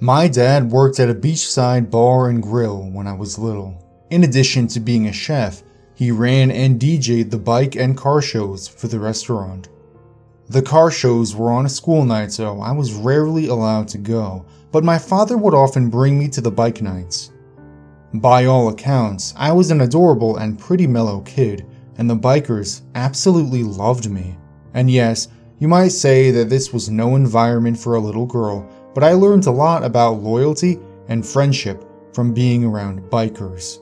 My dad worked at a beachside bar and grill when I was little. In addition to being a chef, he ran and DJ'd the bike and car shows for the restaurant. The car shows were on a school night, so I was rarely allowed to go, but my father would often bring me to the bike nights. By all accounts, I was an adorable and pretty mellow kid, and the bikers absolutely loved me. And yes, you might say that this was no environment for a little girl, but I learned a lot about loyalty and friendship from being around bikers.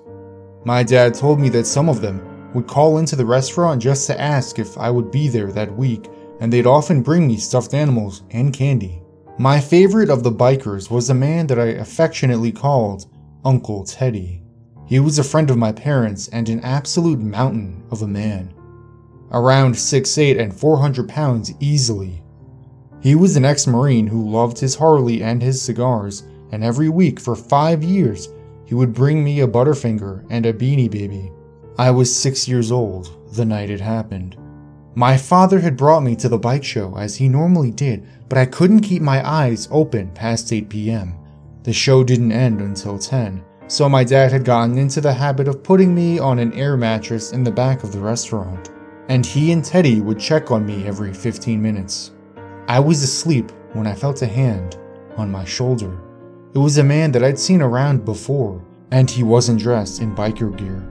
My dad told me that some of them would call into the restaurant just to ask if I would be there that week, and they'd often bring me stuffed animals and candy. My favorite of the bikers was a man that I affectionately called Uncle Teddy. He was a friend of my parents and an absolute mountain of a man. Around 6'8" and 400 pounds easily. He was an ex-Marine who loved his Harley and his cigars, and every week for 5 years, he would bring me a Butterfinger and a Beanie Baby. I was 6 years old the night it happened. My father had brought me to the bike show as he normally did, but I couldn't keep my eyes open past 8 p.m. The show didn't end until 10, so my dad had gotten into the habit of putting me on an air mattress in the back of the restaurant, and he and Teddy would check on me every 15 minutes. I was asleep when I felt a hand on my shoulder. It was a man that I'd seen around before, and he wasn't dressed in biker gear.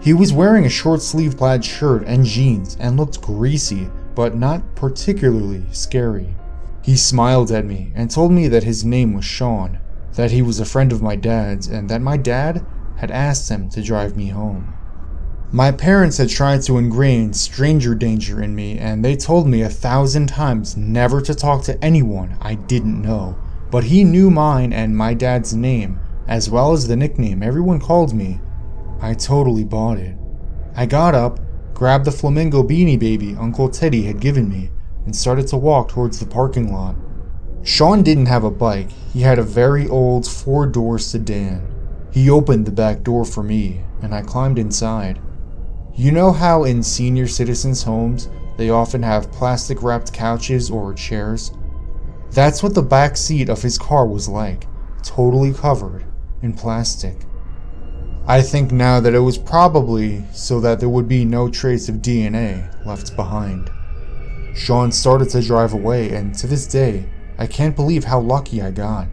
He was wearing a short-sleeved plaid shirt and jeans and looked greasy, but not particularly scary. He smiled at me and told me that his name was Sean, that he was a friend of my dad's, and that my dad had asked him to drive me home. My parents had tried to ingrain stranger danger in me, and they told me 1,000 times never to talk to anyone I didn't know, but he knew mine and my dad's name, as well as the nickname everyone called me. I totally bought it. I got up, grabbed the flamingo Beanie Baby Uncle Teddy had given me, and started to walk towards the parking lot. Sean didn't have a bike. He had a very old 4-door sedan. He opened the back door for me, and I climbed inside. You know how in senior citizens' homes, they often have plastic-wrapped couches or chairs? That's what the back seat of his car was like, totally covered in plastic. I think now that it was probably so that there would be no trace of DNA left behind. Sean started to drive away, and to this day, I can't believe how lucky I got.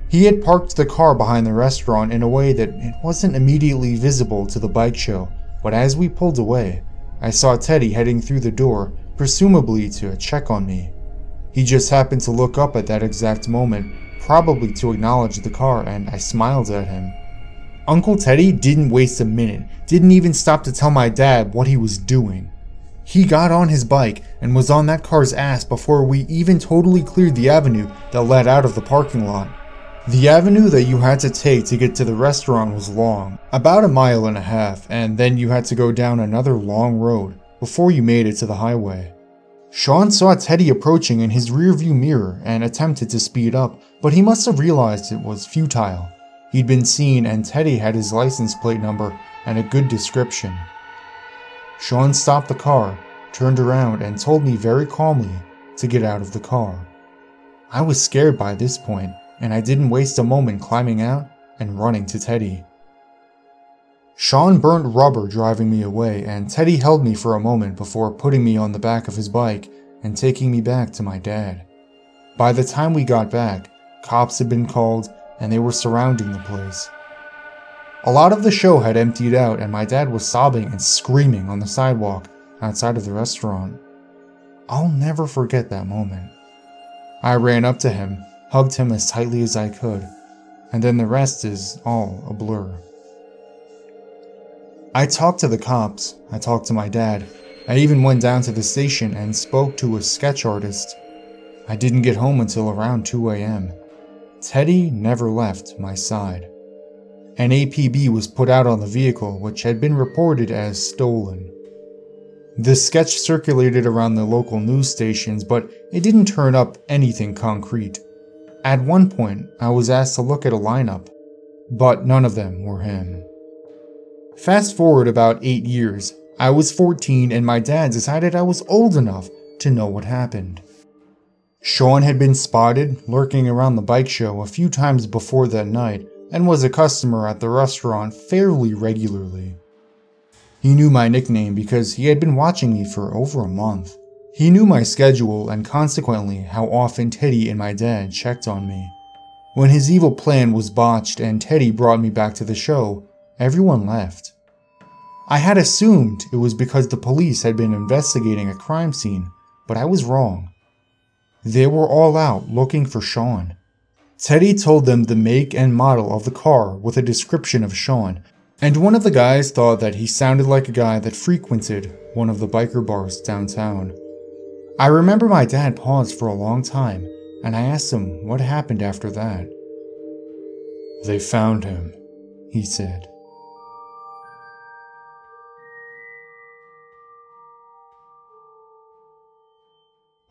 He had parked the car behind the restaurant in a way that it wasn't immediately visible to the bike show, but as we pulled away, I saw Teddy heading through the door, presumably to check on me. He just happened to look up at that exact moment, probably to acknowledge the car, and I smiled at him. Uncle Teddy didn't waste a minute, didn't even stop to tell my dad what he was doing. He got on his bike and was on that car's ass before we even totally cleared the avenue that led out of the parking lot. The avenue that you had to take to get to the restaurant was long, about 1.5 miles, and then you had to go down another long road before you made it to the highway. Sean saw Teddy approaching in his rearview mirror and attempted to speed up, but he must have realized it was futile. He'd been seen, and Teddy had his license plate number and a good description. Sean stopped the car, turned around, and told me very calmly to get out of the car. I was scared by this point, and I didn't waste a moment climbing out and running to Teddy. Sean burnt rubber driving me away, and Teddy held me for a moment before putting me on the back of his bike and taking me back to my dad. By the time we got back, cops had been called and they were surrounding the place. A lot of the show had emptied out, and my dad was sobbing and screaming on the sidewalk outside of the restaurant. I'll never forget that moment. I ran up to him, hugged him as tightly as I could, and then the rest is all a blur. I talked to the cops, I talked to my dad, I even went down to the station and spoke to a sketch artist. I didn't get home until around 2 a.m. Teddy never left my side. An APB was put out on the vehicle, which had been reported as stolen. The sketch circulated around the local news stations, but it didn't turn up anything concrete. At one point, I was asked to look at a lineup, but none of them were him. Fast forward about 8 years, I was 14 and my dad decided I was old enough to know what happened. Sean had been spotted lurking around the bike show a few times before that night and was a customer at the restaurant fairly regularly. He knew my nickname because he had been watching me for over a month. He knew my schedule and consequently how often Teddy and my dad checked on me. When his evil plan was botched and Teddy brought me back to the show, everyone left. I had assumed it was because the police had been investigating a crime scene, but I was wrong. They were all out looking for Sean. Teddy told them the make and model of the car with a description of Sean, and one of the guys thought that he sounded like a guy that frequented one of the biker bars downtown. I remember my dad paused for a long time, and I asked him what happened after that. "They found him," he said.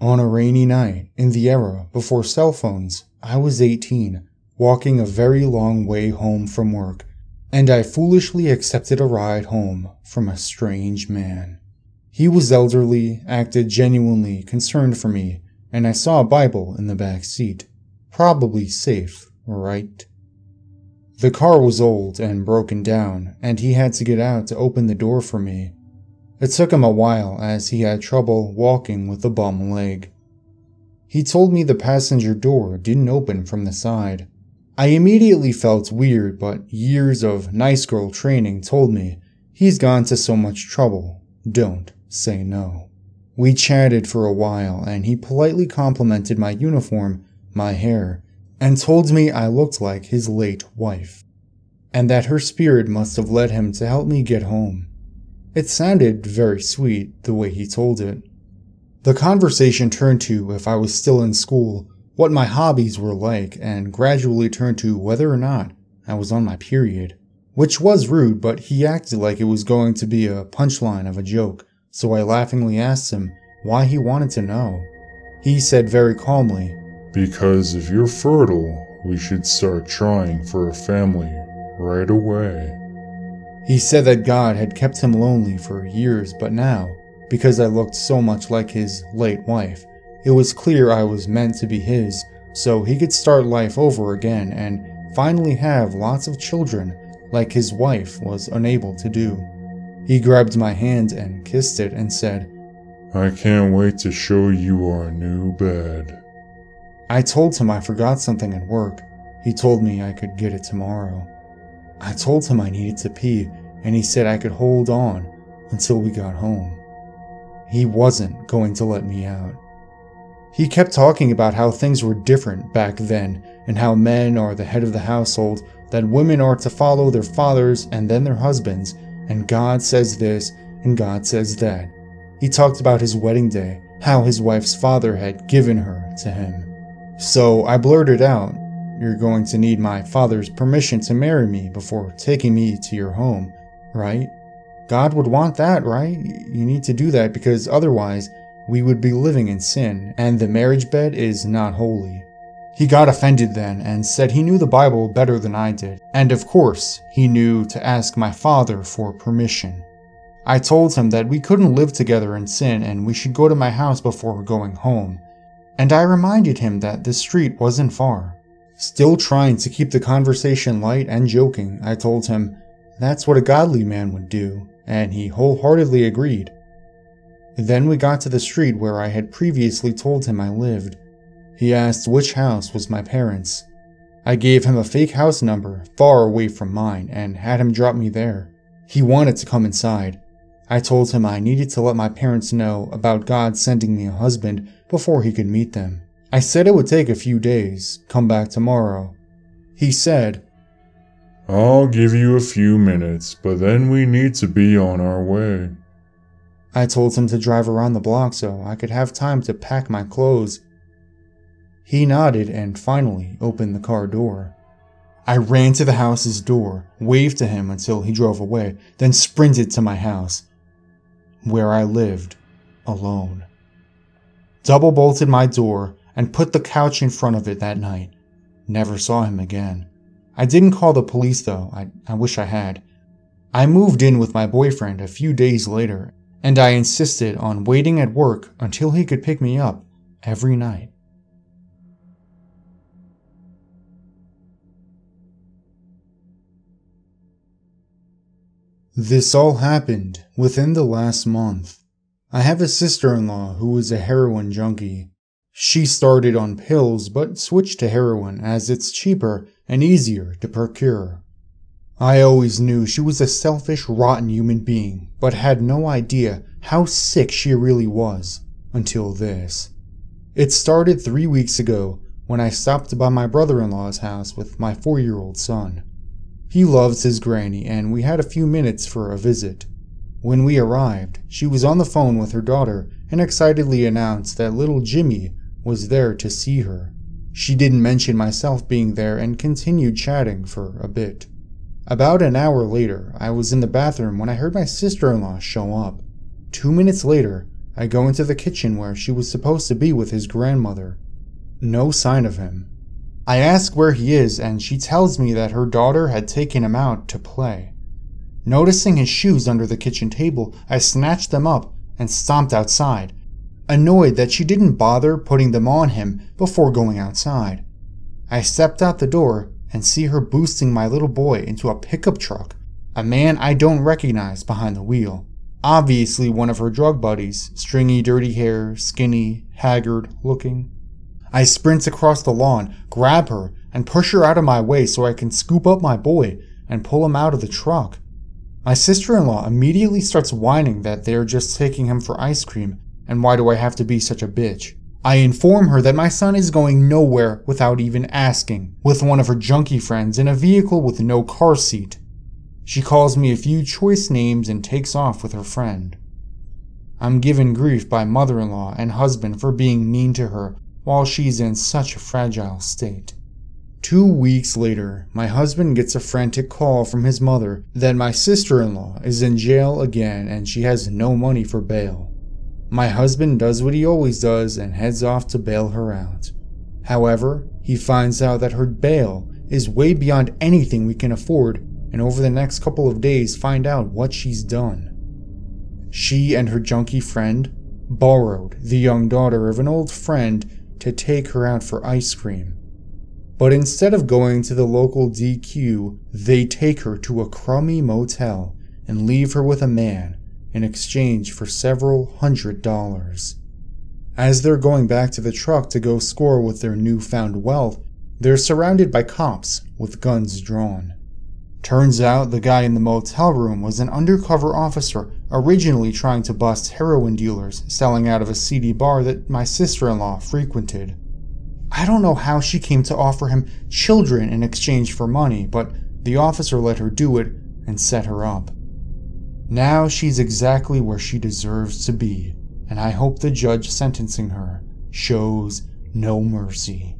On a rainy night, in the era before cell phones, I was 18, walking a very long way home from work, and I foolishly accepted a ride home from a strange man. He was elderly, acted genuinely concerned for me, and I saw a Bible in the back seat. Probably safe, right? The car was old and broken down, and he had to get out to open the door for me. It took him a while as he had trouble walking with a bum leg. He told me the passenger door didn't open from the side. I immediately felt weird, but years of nice girl training told me, he's gone to so much trouble, don't say no. We chatted for a while and he politely complimented my uniform, my hair, and told me I looked like his late wife, and that her spirit must have led him to help me get home. It sounded very sweet the way he told it. The conversation turned to if I was still in school, what my hobbies were like, and gradually turned to whether or not I was on my period. Which was rude, but he acted like it was going to be a punchline of a joke, so I laughingly asked him why he wanted to know. He said very calmly, "Because if you're fertile, we should start trying for a family right away." He said that God had kept him lonely for years, but now, because I looked so much like his late wife, it was clear I was meant to be his, so he could start life over again and finally have lots of children like his wife was unable to do. He grabbed my hand and kissed it and said, "I can't wait to show you our new bed." I told him I forgot something at work. He told me I could get it tomorrow. I told him I needed to pee, and he said I could hold on until we got home. He wasn't going to let me out. He kept talking about how things were different back then, and how men are the head of the household, that women are to follow their fathers and then their husbands, and God says this and God says that. He talked about his wedding day, how his wife's father had given her to him. So I blurted out, "You're going to need my father's permission to marry me before taking me to your home, right? God would want that, right? You need to do that because otherwise we would be living in sin, and the marriage bed is not holy." He got offended then and said he knew the Bible better than I did, and of course he knew to ask my father for permission. I told him that we couldn't live together in sin and we should go to my house before going home, and I reminded him that the street wasn't far. Still trying to keep the conversation light and joking, I told him that's what a godly man would do, and he wholeheartedly agreed. Then we got to the street where I had previously told him I lived. He asked which house was my parents'. I gave him a fake house number far away from mine and had him drop me there. He wanted to come inside. I told him I needed to let my parents know about God sending me a husband before he could meet them. I said it would take a few days, come back tomorrow. He said, "I'll give you a few minutes, but then we need to be on our way." I told him to drive around the block so I could have time to pack my clothes. He nodded and finally opened the car door. I ran to the house's door, waved to him until he drove away, then sprinted to my house, where I lived, alone. Double bolted my door and put the couch in front of it that night. Never saw him again. I didn't call the police though, I wish I had. I moved in with my boyfriend a few days later, and I insisted on waiting at work until he could pick me up every night. This all happened within the last month. I have a sister-in-law who is a heroin junkie. She started on pills but switched to heroin as it's cheaper and easier to procure. I always knew she was a selfish, rotten human being, but had no idea how sick she really was until this. It started 3 weeks ago when I stopped by my brother-in-law's house with my 4-year-old son. He loves his granny and we had a few minutes for a visit. When we arrived, she was on the phone with her daughter and excitedly announced that little Jimmy was there to see her. She didn't mention myself being there and continued chatting for a bit. About an hour later, I was in the bathroom when I heard my sister-in-law show up. 2 minutes later, I go into the kitchen where she was supposed to be with his grandmother. No sign of him. I ask where he is and she tells me that her daughter had taken him out to play. Noticing his shoes under the kitchen table, I snatched them up and stomped outside, annoyed that she didn't bother putting them on him before going outside. I stepped out the door and see her boosting my little boy into a pickup truck, a man I don't recognize behind the wheel. Obviously one of her drug buddies, stringy dirty hair, skinny, haggard looking. I sprint across the lawn, grab her, and push her out of my way so I can scoop up my boy and pull him out of the truck. My sister-in-law immediately starts whining that they're just taking him for ice cream, and why do I have to be such a bitch? I inform her that my son is going nowhere without even asking, with one of her junkie friends in a vehicle with no car seat. She calls me a few choice names and takes off with her friend. I'm given grief by mother-in-law and husband for being mean to her while she's in such a fragile state. 2 weeks later, my husband gets a frantic call from his mother that my sister-in-law is in jail again and she has no money for bail. My husband does what he always does and heads off to bail her out. However, he finds out that her bail is way beyond anything we can afford, and over the next couple of days find out what she's done. She and her junkie friend borrowed the young daughter of an old friend to take her out for ice cream. But instead of going to the local DQ, they take her to a crummy motel and leave her with a man in exchange for several $100s. As they're going back to the truck to go score with their newfound wealth, they're surrounded by cops with guns drawn. Turns out the guy in the motel room was an undercover officer originally trying to bust heroin dealers selling out of a seedy bar that my sister-in-law frequented. I don't know how she came to offer him children in exchange for money, but the officer let her do it and set her up. Now she's exactly where she deserves to be, and I hope the judge sentencing her shows no mercy.